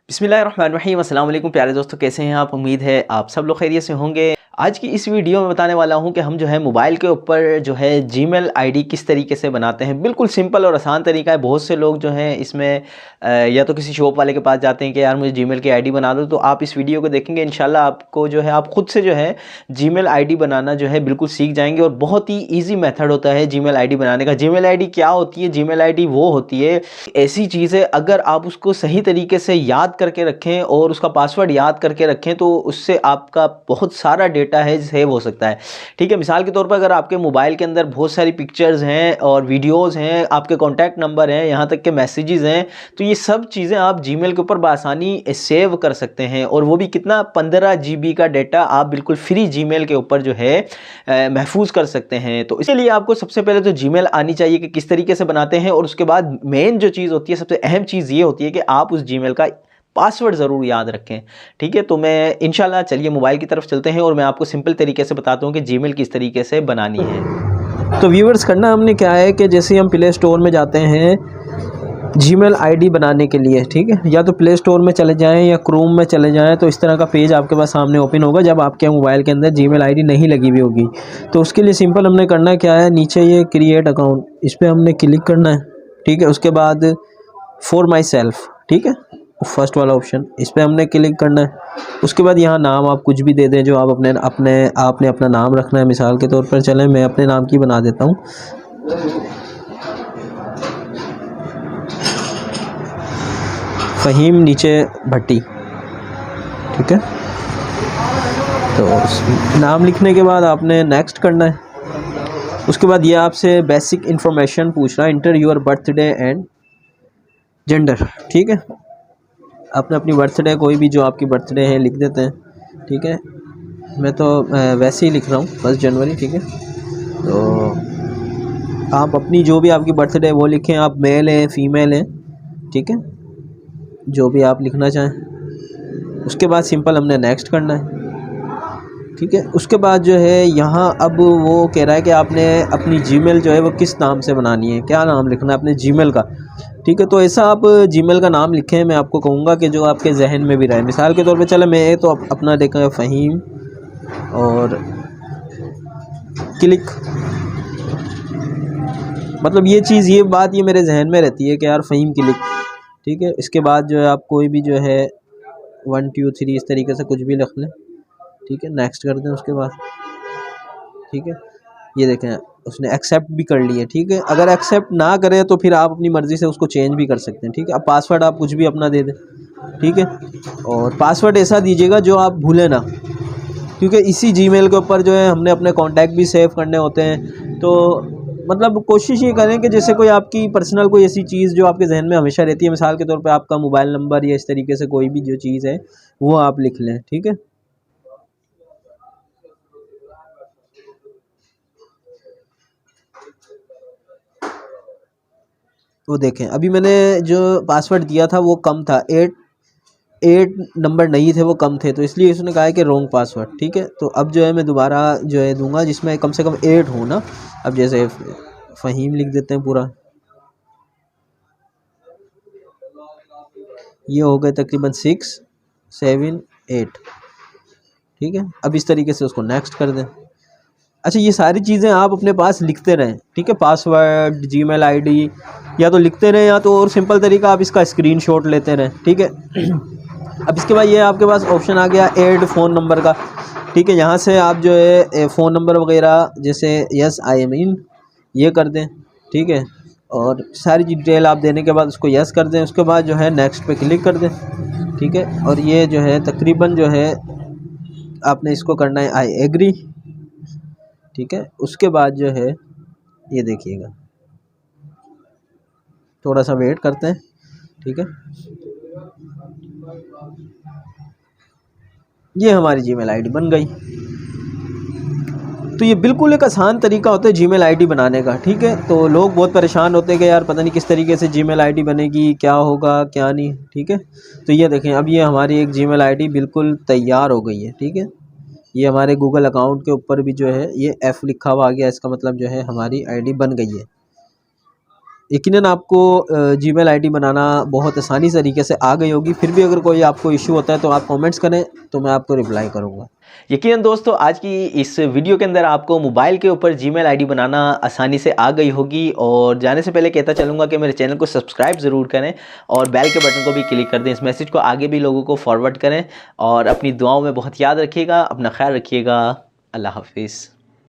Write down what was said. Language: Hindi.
बिस्मिल्लाहिर्रहमानिर्रहीम। अस्सलाम वालेकुम प्यारे दोस्तों, कैसे हैं आप? उम्मीद है आप सब लोग खैरियत से होंगे। आज की इस वीडियो में बताने वाला हूं कि हम जो है मोबाइल के ऊपर जो है जीमेल आईडी किस तरीके से बनाते हैं। बिल्कुल सिंपल और आसान तरीका है। बहुत से लोग जो हैं इसमें या तो किसी शॉप वाले के पास जाते हैं कि यार मुझे जीमेल की आईडी बना दो, तो आप इस वीडियो को देखेंगे इंशाल्लाह आपको जो है आप खुद से जो है जीमेल आईडी बनाना जो है बिल्कुल सीख जाएंगे। और बहुत ही ईजी मेथड होता है जीमेल आईडी बनाने का। जीमेल आईडी क्या होती है? जीमेल आईडी वो होती है, ऐसी चीज़ है अगर आप उसको सही तरीके से याद करके रखें और उसका पासवर्ड याद करके रखें तो उससे आपका बहुत सारा डेटा है सेव हो सकता है। ठीक है, मिसाल के तौर पर अगर आपके मोबाइल के अंदर बहुत सारी पिक्चर्स हैं और वीडियोज़ हैं, आपके कॉन्टैक्ट नंबर हैं, यहाँ तक के मैसेजेस हैं, तो ये सब चीज़ें आप जीमेल के ऊपर बआसानी सेव कर सकते हैं। और वो भी कितना, 15 GB का डेटा आप बिल्कुल फ्री जीमेल के ऊपर जो है महफूज कर सकते हैं। तो इसके लिए आपको सबसे पहले तो जीमेल आनी चाहिए कि किस तरीके से बनाते हैं। और उसके बाद मेन जो चीज़ होती है, सबसे अहम चीज़ ये होती है कि आप उस जीमेल का पासवर्ड ज़रूर याद रखें। ठीक है, तो मैं इंशाल्लाह चलिए मोबाइल की तरफ चलते हैं और मैं आपको सिंपल तरीके से बताता हूँ कि जीमेल किस तरीके से बनानी है। तो व्यूअर्स, करना हमने क्या है कि जैसे हम प्ले स्टोर में जाते हैं जीमेल आईडी बनाने के लिए, ठीक है, या तो प्ले स्टोर में चले जाएं या क्रोम में चले जाएं, तो इस तरह का पेज आपके पास सामने ओपन होगा जब आपके मोबाइल के अंदर जीमेल आईडी नहीं लगी हुई होगी। तो उसके लिए सिंपल हमने करना क्या है, नीचे ये क्रिएट अकाउंट, इस पर हमने क्लिक करना है। ठीक है, उसके बाद फॉर माई सेल्फ, ठीक है, फर्स्ट वाला ऑप्शन, इस पर हमने क्लिक करना है। उसके बाद यहाँ नाम आप कुछ भी दे दें जो आप आपने अपना नाम रखना है। मिसाल के तौर पर चलें मैं अपने नाम की बना देता हूँ, फ़हीम नीचे भट्टी। ठीक है, तो नाम लिखने के बाद आपने नेक्स्ट करना है। उसके बाद ये आपसे बेसिक इन्फॉर्मेशन पूछ रहा है, inter your birthday and gender. ठीक है, आपने अपनी बर्थडे, कोई भी जो आपकी बर्थडे है लिख देते हैं। ठीक है, मैं तो वैसे ही लिख रहा हूँ 1 जनवरी। ठीक है, तो आप अपनी जो भी आपकी बर्थडे है वो लिखें, आप मेल हैं फीमेल हैं, ठीक है, जो भी आप लिखना चाहें। उसके बाद सिंपल हमने नेक्स्ट करना है। ठीक है, उसके बाद जो है यहाँ अब वो कह रहा है कि आपने अपनी जीमेल जो है वो किस नाम से बनानी है, क्या नाम लिखना है अपने जीमेल का। ठीक है, तो ऐसा आप जीमेल का नाम लिखें, मैं आपको कहूँगा कि जो आपके जहन में भी रहे। मिसाल के तौर पे चले मैं तो अपना देखा फ़हीम और क्लिक, मतलब ये चीज़, ये बात ये मेरे जहन में रहती है कि यार फ़हीम क्लिक। ठीक है, इसके बाद जो है आप कोई भी जो है 1 2 3 इस तरीके से कुछ भी लिख लें। ठीक है, नेक्स्ट कर दें उसके बाद। ठीक है, ये देखें उसने एक्सेप्ट भी कर लिया। ठीक है, अगर एक्सेप्ट ना करे तो फिर आप अपनी मर्ज़ी से उसको चेंज भी कर सकते हैं। ठीक है, अब पासवर्ड आप कुछ भी अपना दे दें। ठीक है, और पासवर्ड ऐसा दीजिएगा जो आप भूलें ना, क्योंकि इसी जीमेल के ऊपर जो है हमने अपने कॉन्टैक्ट भी सेव करने होते हैं। तो मतलब कोशिश ये करें कि जैसे कोई आपकी पर्सनल कोई ऐसी चीज़ जो आपके जहन में हमेशा रहती है, मिसाल के तौर पे आपका मोबाइल नंबर या इस तरीके से कोई भी जो चीज़ है वो आप लिख लें। ठीक है, वो देखें अभी मैंने जो पासवर्ड दिया था वो कम था, 8 नंबर नहीं थे, वो कम थे, तो इसलिए उसने कहा है कि रॉन्ग पासवर्ड। ठीक है, तो अब जो है मैं दोबारा जो है दूंगा जिसमें कम से कम 8 हो ना। अब जैसे फ़हीम लिख देते हैं पूरा, ये हो गए तकरीबन 6 7 8। ठीक है, अब इस तरीके से उसको नेक्स्ट कर दें। अच्छा, ये सारी चीज़ें आप अपने पास लिखते रहें। ठीक है, पासवर्ड, जीमेल आईडी, या तो लिखते रहें या तो और सिंपल तरीका आप इसका स्क्रीनशॉट लेते रहें। ठीक है, अब इसके बाद ये आपके पास ऑप्शन आ गया ऐड फ़ोन नंबर का। ठीक है, यहाँ से आप जो है फ़ोन नंबर वगैरह जैसे यस आई एम इन ये कर दें। ठीक है, और सारी डिटेल आप देने के बाद उसको यस कर दें। उसके बाद जो है नेक्स्ट पे क्लिक कर दें। ठीक है, और ये जो है तकरीबन जो है आपने इसको करना है आई एग्री। ठीक है, उसके बाद जो है ये देखिएगा, थोड़ा सा वेट करते हैं। ठीक है, ये हमारी जीमेल आईडी बन गई। तो ये बिल्कुल एक आसान तरीका होता है जीमेल आईडी बनाने का। ठीक है, तो लोग बहुत परेशान होते हैं कि यार पता नहीं किस तरीके से जीमेल आईडी बनेगी, क्या होगा क्या नहीं। ठीक है, तो ये देखें अब ये हमारी एक जीमेल आईडी बिल्कुल तैयार हो गई है। ठीक है, ये हमारे गूगल अकाउंट के ऊपर भी जो है ये F लिखा हुआ आ गया, इसका मतलब जो है हमारी आईडी बन गई है। यकीनन आपको जीमेल आईडी बनाना बहुत आसानी तरीके से आ गई होगी। फिर भी अगर कोई आपको इशू होता है तो आप कमेंट्स करें, तो मैं आपको रिप्लाई करूँगा। यकीनन दोस्तों, आज की इस वीडियो के अंदर आपको मोबाइल के ऊपर जीमेल आईडी बनाना आसानी से आ गई होगी। और जाने से पहले कहता चलूँगा कि मेरे चैनल को सब्सक्राइब ज़रूर करें और बेल के बटन को भी क्लिक कर दें। इस मैसेज को आगे भी लोगों को फॉरवर्ड करें और अपनी दुआओं में बहुत याद रखिएगा। अपना ख्याल रखिएगा। अल्लाह हाफिज़।